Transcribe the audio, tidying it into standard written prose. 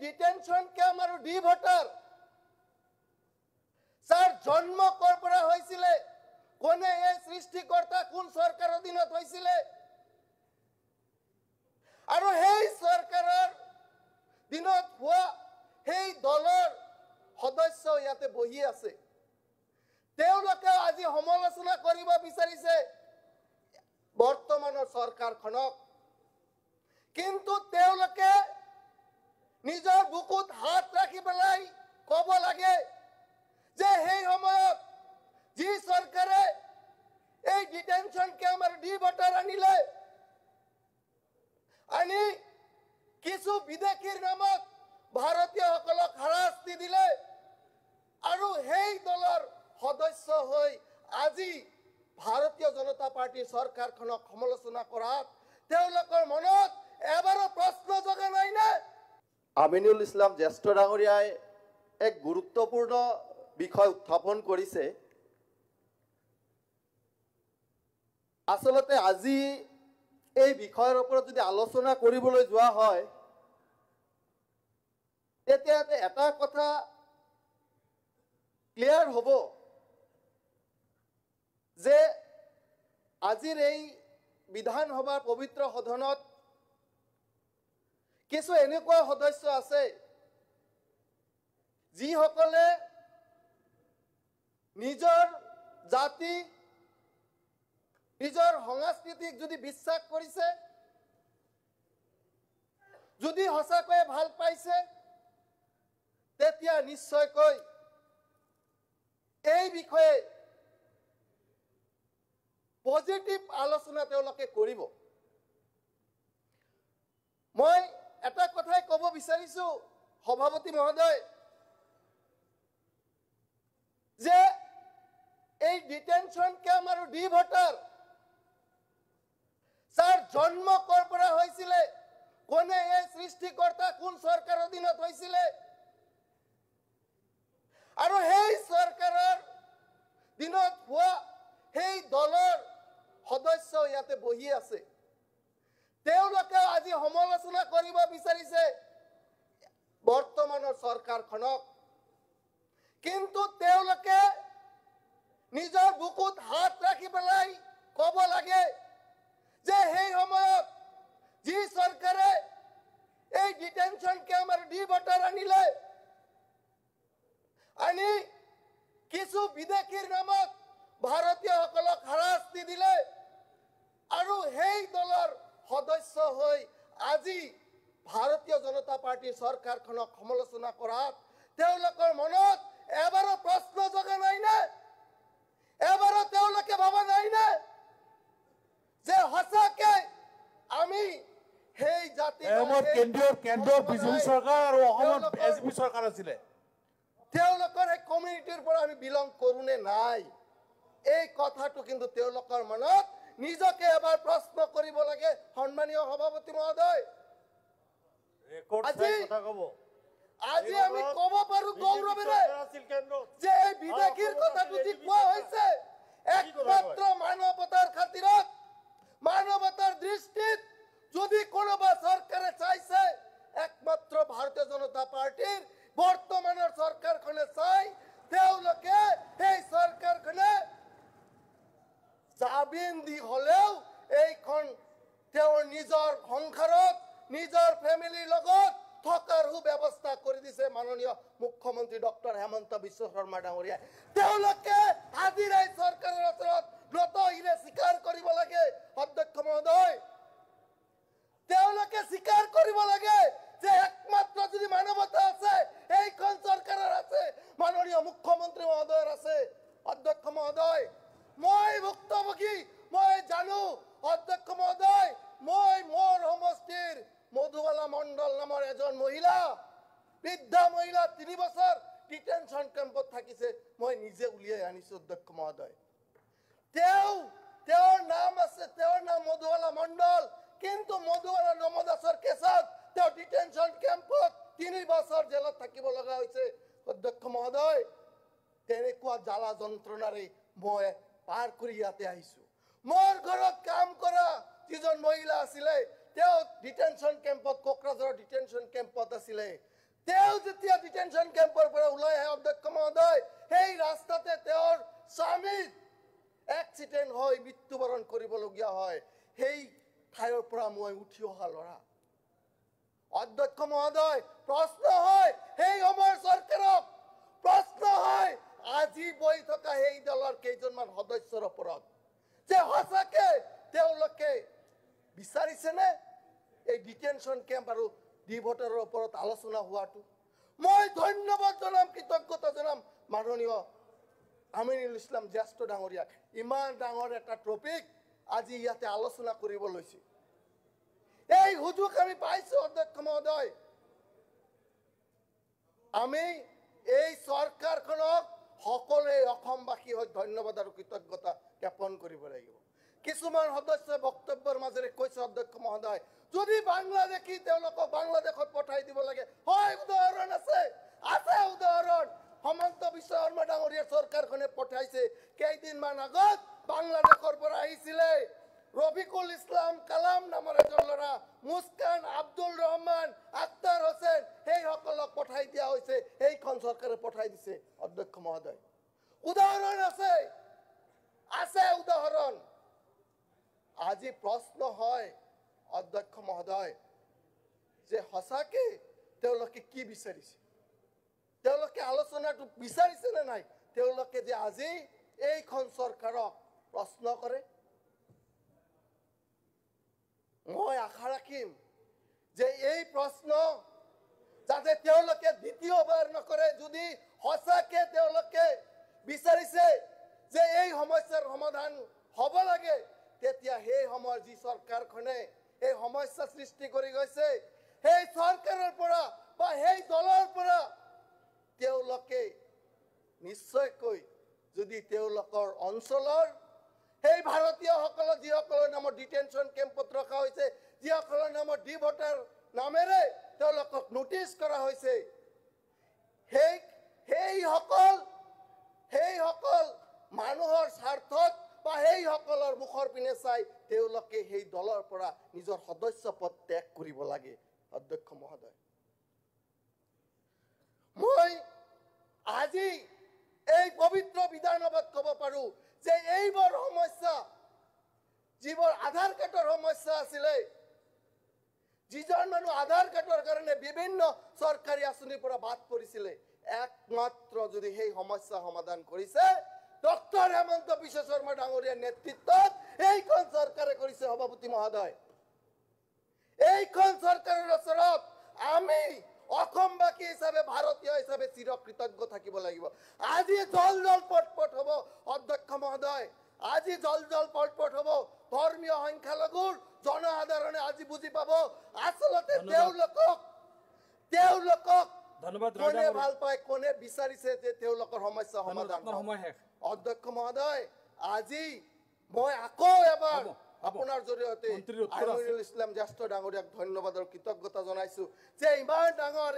Detention camp R D voter sir জন্ম কৰ পৰা হৈছিলে কোনে এই সৃষ্টিকৰ্তা কোন সৰকাৰ অধীনত হৈছিলে আৰু সেই সৰকাৰেৰ দিনত হোৱা সেই দলৰ সদস্য ইয়াতে বহি আছে তেওঁলোকে আজি সমালোচনা কৰিব বিচাৰিছে বৰ্তমানৰ সৰকাৰখনক কিন্তু তেওঁলোকে নিজৰ বুকুত হাত ৰাখি পেলাই ক'ব লাগে যে সেই সময়ত যি সৰকাৰে এই detention camp R D voter আনিলে আনি কিছু বিদেশীৰ নামত ভাৰতীয়সকলক হাৰাশাস্তি দিলে আৰু সেই দলৰ সদস্য হৈ আজি ভাৰতীয় জনতা পাৰ্টিৰ সৰকাৰখনক সমালোচনা কৰাত তেওঁলোকৰ মনত এবাৰো প্ৰশ্ন জগা নাই নে আমিনুল ইছলাম জ্যেষ্ঠ ডাঙৰীয়াই এক গুৰুত্বপূৰ্ণ বিষয় উত্থাপন কৰিছে আসলতে আজি এই বিষয়ৰ ওপৰত যদি আলোচনা কৰিবলৈ যোৱা হয় তেতিয়া এটা কথা ক্লিয়াৰ হ'ব যে আজিৰ এই বিধানসভাৰ পবিত্ৰ সদনত কিছু এনেকুৱা সদস্য আছে যিসকলে নিজৰ জাতি নিজৰ সংস্কৃতিক যদি বিশ্বাস কৰিছে যদি হসাকৈ ভাল পাইছে তেতিয়া নিশ্চয়কৈ এই বিষয়ে পজিটিভ আলোচনা তেওঁলোকে কৰিব মই এটা কথাই ক'ব বিচাৰিছো সভাপতি মহোদয় যে এই detention camp R D voter sir জন্ম কৰ পৰা হৈছিলে কোনে এই সৃষ্টিকৰ্তা কোন সৰকাৰ অধীনত হৈছিলে আৰু সেই সৰকাৰেৰ দিনত হোৱা সেই দলৰ সদস্য ইয়াতে বহি আছে তেওঁলোকে আজি সমালোচনা কৰিব বিচাৰিছে বৰ্তমানৰ সৰকাৰখনক কিন্তু তেওঁলোকে নিজৰ বুকুত হাত ৰাখি পেলাই ক'ব লাগে যে সেই সময়ত যি সৰকাৰে এই detention camp R D voter আনিলে আনি কিছু বিদেশীৰ নামত ভাৰতীয়সকলক হাৰাশাস্তি দিলে আৰু সেই দলৰ সদস্য হৈ আজি ভাৰতীয় জনতা পাৰ্টিৰ সৰকাৰখনক সমালোচনা কৰাত তেওঁলোকৰ মনত এবাৰো প্ৰশ্ন জগা নাই নে এবাৰো তেওঁলোকে ভাবা নাই নে যে হসাকে আমি সেই জাতি কেন্দ্ৰীয় বিজেপি চৰকাৰ আৰু অসমৰ এছপি চৰকাৰ আছিলে তেওঁলোকৰ এই কমিউনিটিৰ পৰা আমি বিলং কৰো নে নাই এই কথাটো কিন্তু তেওঁলোকৰ মনত নিজকে এবাৰ প্ৰশ্ন কৰিব লাগে সন্মানীয় সভাপতি মহোদয় আজি আমি ক'ব পাৰো গৌৰৱেৰে যে এই বিদেশীৰ কথাটো যি কোৱা হৈছে একমাত্ৰ মানৱতাৰ খাতিৰত মানৱতাৰ দৃষ্টিত যদি কোনোবা সৰকাৰে চাইছে একমাত্ৰ ভাৰতীয় জনতা পাৰ্টিৰ বৰ্তমানেৰ সৰকাৰখনে চাই তেওঁলোকে এই সৰকাৰখনে জামিন দি হলেও এইখন তেওঁৰ নিজৰ সংসাৰত নিজৰ ফ্যামিলিৰ লগত থকাৰ সুব্যৱস্থা কৰি দিছে মাননীয় মুখ্যমন্ত্ৰী ডক্টৰ হেমন্ত বিশ্ব শৰ্মা ডাঙৰীয়াই তেওঁলোকে আজিৰ এই সৰকাৰেৰ ওচৰত নত হিৰে স্বীকাৰ কৰিব লাগে অধ্যক্ষ মহোদয় তেওঁলোকে স্বীকাৰ কৰিব লাগে যে একমাত্ৰ যদি মানৱতা আছে এইখন সরকারের আছে মাননীয় মুখ্যমন্ত্রী মহোদয়ের আছে অধ্যক্ষ মহোদয় মই ভুক্তভোগী মই জানো অধ্যক্ষ মহোদয় মই মোৰ সমষ্টিৰ মধুবালা মণ্ডল নামৰ এজন মহিলা বৃদ্ধা মহিলা 3 বছৰ ডিটেনশন ক্যাম্পত থাকিছে মই নিজে উলিয়াই আনিছো অধ্যক্ষ মহোদয় তেওঁৰ নাম আছে তেওঁৰ নাম মধুবালা মণ্ডল কিন্তু মধুবালা নমদাসৰ কেছত তেওঁ ডিটেনশন ক্যাম্পত 3 বছৰ জেলত থাকিব লগা হৈছে অধ্যক্ষ মহোদয় তেনেকুৱা জ্বালা যন্ত্ৰণাৰে মই পাৰ কৰি ইয়াতে আহিছো মোৰ ঘৰত কাম কৰা যিজন মহিলা আছিলে তেওঁ ডিটেনশন ক্যাম্পত কোকৰাঝাৰৰ ডিটেনশন ক্যাম্পত আছিলে তেওঁ যেতিয়া ডিটেনশ্যন কেম্পৰ পৰা ওলাই আহে অধ্যক্ষ মহোদয়, সেই ৰাস্তাতে তেওঁৰ স্বামী এক্সিডেণ্ট হৈ মৃত্যুবৰণ কৰিবলগীয়া হয়। সেই ঠাইৰ পৰা মই উঠি অহা ল'ৰা। অধ্যক্ষ মহোদয়, প্ৰশ্ন হয় সেই সময়ৰ চৰকাৰক, প্ৰশ্ন হয় আজি বহি থকা সেই দলৰ কেইজনমান সদস্যৰ ওপৰত যে সঁচাকে তেওঁলোকে বিচাৰিছেনে এই ডিটেনশ্যন কেম্প আৰু ডিভোটাৰৰ ওপৰত আলোচনা হোৱাটো? মই ধন্যবাদ জনাম, কৃতজ্ঞতা জনাম মাননীয় আমিনুল ইছলাম জ্যেষ্ঠ ডাঙৰীয়াক। ইমান ডাঙৰ এটা টপিক আজি ইয়াতে আলোচনা কৰিব লৈছে। এই সুযোগ আমি পাইছো অধ্যক্ষ মহোদয়। আমি এই চৰকাৰখনক সকলোৱে অসমবাসী হৈ ধন্যবাদ আৰু কৃতজ্ঞতা জ্ঞাপন কৰিব লাগিব। কিছুমান সদস্যই বক্তব্যৰ মাজেৰে কৈছে অধ্যক্ষ মহোদয়, যদি বাংলাদেশী তেওঁলোকক বাংলাদেশত পঠাই দিব লাগে। হয়, উদাহৰণ আছে উদাহৰণ। হেমন্ত বিশ্ব শৰ্মা ডাঙৰীয়াৰ চৰকাৰখনে পঠাইছে। কেইদিনমান আগত বাংলাদেশৰ পৰা আহিছিলে ৰফিকুল ইছলাম কালাম নামৰ এজন ল'ৰা, মুস্কান, আব্দুল ৰহমান, আখতাৰ হোসেন, সেইসকলক পঠাই দিয়া হৈছে। সেইখন চৰকাৰে পঠাই দিছে অধ্যক্ষ মহোদয়। উদাহৰণ আছে উদাহৰণ। আজি প্ৰশ্ন হয় অধ্যক্ষ মহোদয় যে সঁচাকে তেওঁলোকে কি বিচাৰিছে, তেওঁলোকে আলোচনাটো বিচাৰিছে নে নাই? তেওঁলোকে যে আজি এইখন চৰকাৰক প্ৰশ্ন কৰে। মই আশা ৰাখিম যে এই প্ৰশ্ন যাতে তেওঁলোকে দ্বিতীয়বাৰ নকৰে। যদি সঁচাকে তেওঁলোকে বিচাৰিছে যে এই সমস্যাৰ সমাধান হ'ব লাগে, তেতিয়া সেই সময়ৰ যি চৰকাৰখনে এই সমস্যা সৃষ্টি কৰি গৈছে, সেই চৰকাৰৰ পৰা বা সেই দলৰ পৰা তেওঁলোকে নিশ্চয়কৈ যদি তেওঁলোকৰ অঞ্চলৰ সেই ভাৰতীয়সকলক যিসকলৰ নামত ডিটেনশ্যন কেম্পত ৰখা হৈছে, যিসকলৰ নামত ডিভোটাৰ নামেৰে তেওঁলোকক নোটিছ কৰা হৈছে, সেইসকল মানুহৰ স্বাৰ্থত বা সেইসকলৰ মুখৰ পিনে চাই তেওঁলোকে সেই দলৰ পৰা নিজৰ সদস্য পদ ত্যাগ কৰিব লাগে। অধ্যক্ষ মহোদয়, মই আজি এই পবিত্ৰ বিধানসভাত ক'ব পাৰো যে এইবোৰ সমস্যা, যিবোৰ আধাৰ কাৰ্ডৰ সমস্যা আছিলে, যিজন মানুহ আধাৰ কাৰ্ডৰ কাৰণে বিভিন্ন চৰকাৰী আঁচনিৰ পৰা বাদ পৰিছিলে, একমাত্ৰ যদি সেই সমস্যা সমাধান কৰিছে ডক্টৰ হেমন্ত বিশ্ব শৰ্মা ডাঙৰীয়াৰ নেতৃত্বত এইখন চৰকাৰে কৰিছে। সভাপতি মহোদয়, এইখন চৰকাৰৰ ওচৰত আমি অসমবাসী হিচাপে, ভাৰতীয় হিচাপে চিৰ কৃতজ্ঞ থাকিব লাগিব। আজি জল পটপট হ'ব অধ্যক্ষ মহোদয়, আজি জল পটপট হ'ব। ধৰ্মীয় সংখ্যালঘুৰ জনসাধাৰণে আজি বুজি পাব আচলতে তেওঁলোকক কোনে ভাল পায়, কোনে বিচাৰিছে যে তেওঁলোকৰ সমস্যা সমাধান। অধ্যক্ষ মহোদয়, আজি মই আকৌ এবাৰ আপোনাৰ জৰিয়তে আমিনুল ইছলাম জ্যেষ্ঠ ডাঙৰীয়াক ধন্যবাদ আৰু কৃতজ্ঞতা জনাইছো যে ইমান ডাঙৰ